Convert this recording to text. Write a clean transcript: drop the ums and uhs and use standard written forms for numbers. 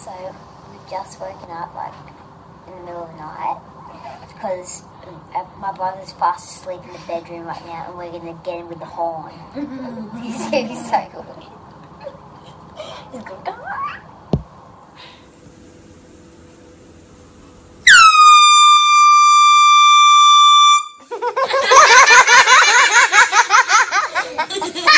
So we've just woken up like in the middle of the night because my brother's fast asleep in the bedroom right now, and we're gonna get him with the horn. He's gonna be so good. He's going. Ha ha ha ha!